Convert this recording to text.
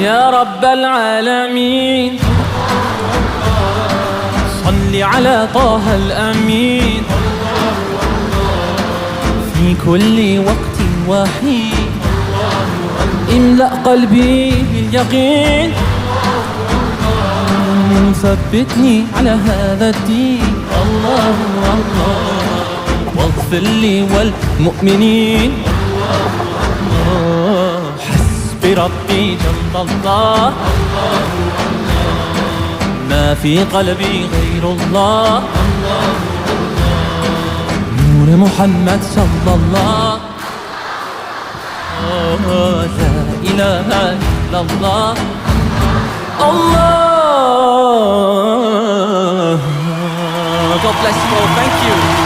يا رب العالمين صل على طه الأمين في كل وقت وحين املأ قلبي باليقين ثبتني على هذا الدين الله الله واغفر لي والمؤمنين حسبي ربي جل الله ما في قلبي غير الله نور محمد صلى الله لا إله إلا الله Allah. God bless you all. Thank you.